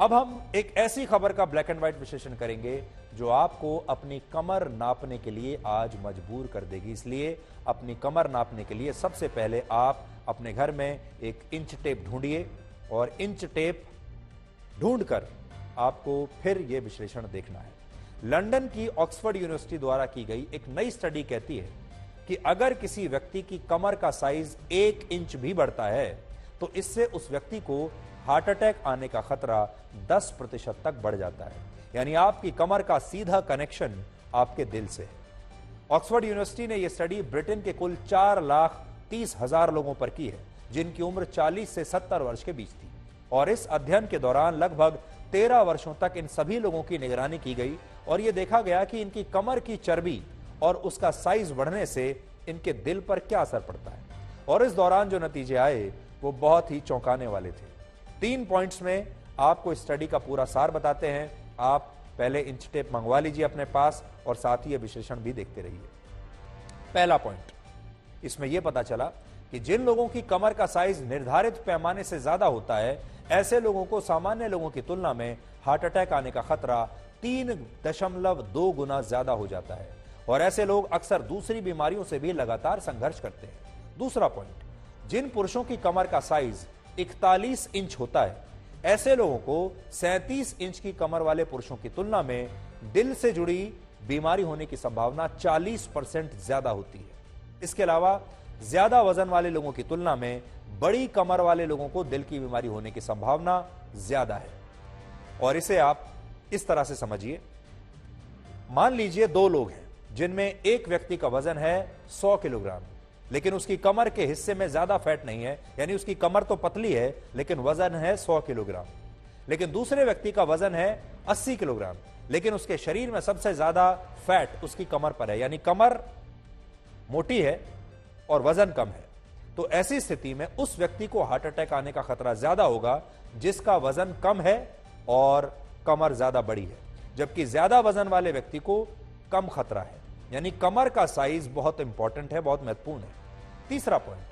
अब हम एक ऐसी खबर का ब्लैक एंड व्हाइट विश्लेषण करेंगे जो आपको अपनी कमर नापने के लिए आज मजबूर कर देगी। इसलिए अपनी कमर नापने के लिए सबसे पहले आप अपने घर में एक इंच टेप ढूंढिए और इंच टेप ढूंढकर आपको फिर यह विश्लेषण देखना है। लंदन की ऑक्सफोर्ड यूनिवर्सिटी द्वारा की गई एक नई स्टडी कहती है कि अगर किसी व्यक्ति की कमर का साइज 1 इंच भी बढ़ता है तो इससे उस व्यक्ति को हार्ट अटैक आने का खतरा 10% तक बढ़ जाता है। यानी आपकी कमर का सीधा कनेक्शन आपके दिल से है। ऑक्सफोर्ड यूनिवर्सिटी ने यह स्टडी ब्रिटेन के कुल 4,30,000 लोगों पर की है जिनकी उम्र 40 से 70 वर्ष के बीच थी और इस अध्ययन के दौरान लगभग 13 वर्षों तक इन सभी लोगों की निगरानी की गई और यह देखा गया कि इनकी कमर की चर्बी और उसका साइज बढ़ने से इनके दिल पर क्या असर पड़ता है। और इस दौरान जो नतीजे आए वो बहुत ही चौंकाने वाले थे। 3 पॉइंट्स में आपको इस स्टडी का पूरा सार बताते हैं। आप पहले इंच टेप मंगवा लीजिए अपने पास और साथ ही यह विश्लेषण भी देखते रहिए। पहला पॉइंट, इसमें यह पता चला कि जिन लोगों की कमर का साइज निर्धारित पैमाने से ज्यादा होता है ऐसे लोगों को सामान्य लोगों की तुलना में हार्ट अटैक आने का खतरा 3.2 गुना ज्यादा हो जाता है और ऐसे लोग अक्सर दूसरी बीमारियों से भी लगातार संघर्ष करते हैं। दूसरा पॉइंट, जिन पुरुषों की कमर का साइज 41 इंच होता है ऐसे लोगों को 37 इंच की कमर वाले पुरुषों की तुलना में दिल से जुड़ी बीमारी होने की संभावना 40% ज्यादा होती है। इसके अलावा ज्यादा वजन वाले लोगों की तुलना में बड़ी कमर वाले लोगों को दिल की बीमारी होने की संभावना ज्यादा है। और इसे आप इस तरह से समझिए, मान लीजिए 2 लोग हैं जिनमें एक व्यक्ति का वजन है 100 किलोग्राम लेकिन उसकी कमर के हिस्से में ज्यादा फैट नहीं है, यानी उसकी कमर तो पतली है लेकिन वजन है 100 किलोग्राम। लेकिन दूसरे व्यक्ति का वजन है 80 किलोग्राम लेकिन उसके शरीर में सबसे ज्यादा फैट उसकी कमर पर है, यानी कमर मोटी है और वजन कम है। तो ऐसी स्थिति में उस व्यक्ति को हार्ट अटैक आने का खतरा ज्यादा होगा जिसका वजन कम है और कमर ज्यादा बड़ी है, जबकि ज्यादा वजन वाले व्यक्ति को कम खतरा है। यानी कमर का साइज बहुत इंपॉर्टेंट है, बहुत महत्वपूर्ण है। तीसरा पॉइंट,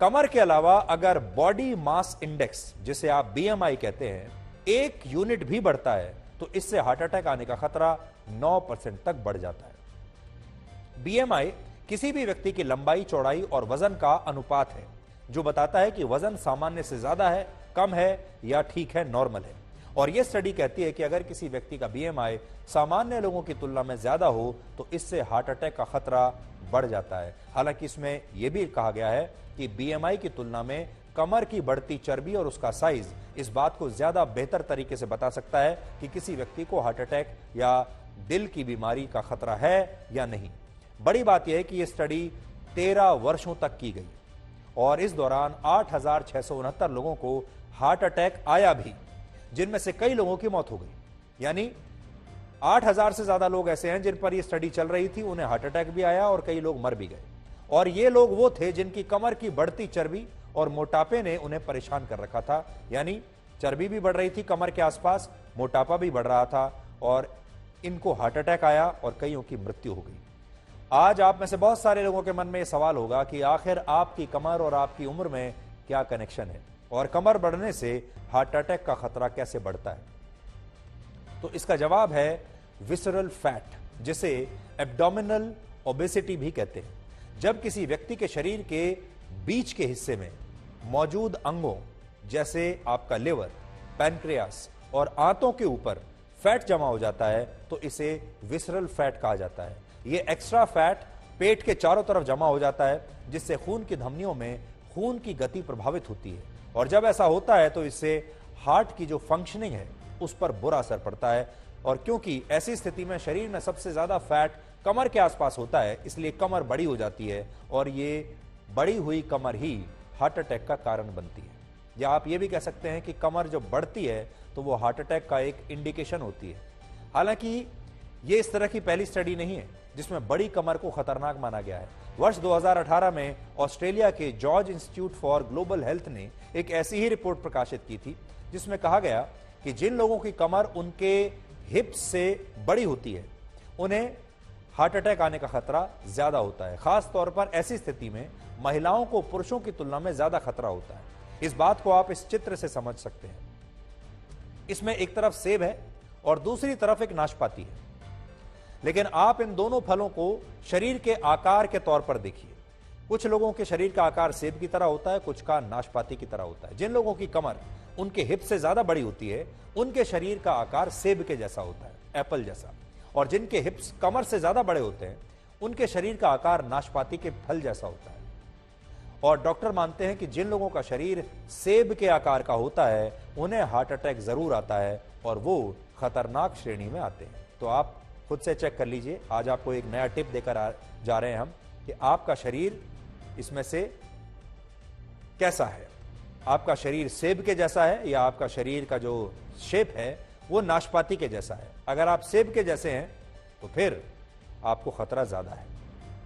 कमर के अलावा अगर बॉडी मास इंडेक्स जिसे आप बीएमआई कहते हैं 1 यूनिट भी बढ़ता है तो इससे हार्ट अटैक आने का खतरा 9% तक बढ़ जाता है। बीएमआई किसी भी व्यक्ति की लंबाई, चौड़ाई और वजन का अनुपात है जो बताता है कि वजन सामान्य से ज्यादा है, कम है या ठीक है, नॉर्मल है। और यह स्टडी कहती है कि अगर किसी व्यक्ति का बीएमआई सामान्य लोगों की तुलना में ज्यादा हो तो इससे हार्ट अटैक का खतरा बढ़ जाता है। हालांकि इसमें यह भी कहा गया है कि बीएमआई की तुलना में कमर की बढ़ती चर्बी और उसका साइज इस बात को ज्यादा बेहतर तरीके से बता सकता है कि किसी व्यक्ति को हार्ट अटैक या दिल की बीमारी का खतरा है या नहीं। बड़ी बात यह है कि यह स्टडी 13 वर्षों तक की गई और इस दौरान 8,669 लोगों को हार्ट अटैक आया भी, जिनमें से कई लोगों की मौत हो गई। यानी 8,000 से ज्यादा लोग ऐसे हैं जिन पर यह स्टडी चल रही थी, उन्हें हार्ट अटैक भी आया और कई लोग मर भी गए। और ये लोग वो थे जिनकी कमर की बढ़ती चर्बी और मोटापे ने उन्हें परेशान कर रखा था। यानी चर्बी भी बढ़ रही थी कमर के आसपास, मोटापा भी बढ़ रहा था और इनको हार्ट अटैक आया और कईयों की मृत्यु हो गई। आज आप में से बहुत सारे लोगों के मन में यह सवाल होगा कि आखिर आपकी कमर और आपकी उम्र में क्या कनेक्शन है और कमर बढ़ने से हार्ट अटैक का खतरा कैसे बढ़ता है। तो इसका जवाब है विसरल फैट, जिसे एब्डोमिनल ओबेसिटी भी कहते हैं। जब किसी व्यक्ति के शरीर के बीच के हिस्से में मौजूद अंगों जैसे आपका लिवर, पैनक्रियास और आंतों के ऊपर फैट जमा हो जाता है तो इसे विसरल फैट कहा जाता है। यह एक्स्ट्रा फैट पेट के चारों तरफ जमा हो जाता है जिससे खून की धमनियों में खून की गति प्रभावित होती है और जब ऐसा होता है तो इससे हार्ट की जो फंक्शनिंग है उस पर बुरा असर पड़ता है। और क्योंकि ऐसी स्थिति में शरीर में सबसे ज्यादा फैट कमर के आसपास होता है इसलिए कमर बड़ी हो जाती है और ये बड़ी हुई कमर ही हार्ट अटैक का कारण बनती है। या आप ये भी कह सकते हैं कि कमर जब बढ़ती है तो वो हार्ट अटैक का एक इंडिकेशन होती है। हालांकि ये इस तरह की पहली स्टडी नहीं है जिसमें बड़ी कमर को खतरनाक माना गया है। वर्ष 2018 में ऑस्ट्रेलिया के George institute for global health ने एक ऐसी ही रिपोर्ट प्रकाशित की थी जिसमें कहा गया कि जिन लोगों की कमर उनके हिप्स से बड़ी होती है उन्हें हार्ट अटैक आने का खतरा ज्यादा होता है। खास तौर पर ऐसी स्थिति में महिलाओं को पुरुषों की तुलना में ज्यादा खतरा होता है। इस बात को आप इस चित्र से समझ सकते हैं। इसमें एक तरफ सेब है और दूसरी तरफ एक नाशपाती है, लेकिन आप इन दोनों फलों को शरीर के आकार के तौर पर देखिए। कुछ लोगों के शरीर का आकार सेब की तरह होता है, कुछ का नाशपाती की तरह होता है। जिन लोगों की कमर उनके हिप से ज्यादा बड़ी होती है, उनके शरीर का आकार सेब के जैसा होता है, एप्पल जैसा। और जिनके हिप्स कमर से ज्यादा बड़े होते हैं, उनके शरीर का आकार नाशपाती के फल जैसा होता है। और डॉक्टर मानते हैं कि जिन लोगों का शरीर सेब के आकार का होता है, उन्हें हार्ट अटैक जरूर आता है और वो खतरनाक श्रेणी में आते हैं। तो आप खुद से चेक कर लीजिए। आज आपको एक नया टिप देकर जा रहे हैं हम कि आपका शरीर इसमें से कैसा है। आपका शरीर सेब के जैसा है या आपका शरीर का जो शेप है वो नाशपाती के जैसा है। अगर आप सेब के जैसे हैं तो फिर आपको खतरा ज्यादा है।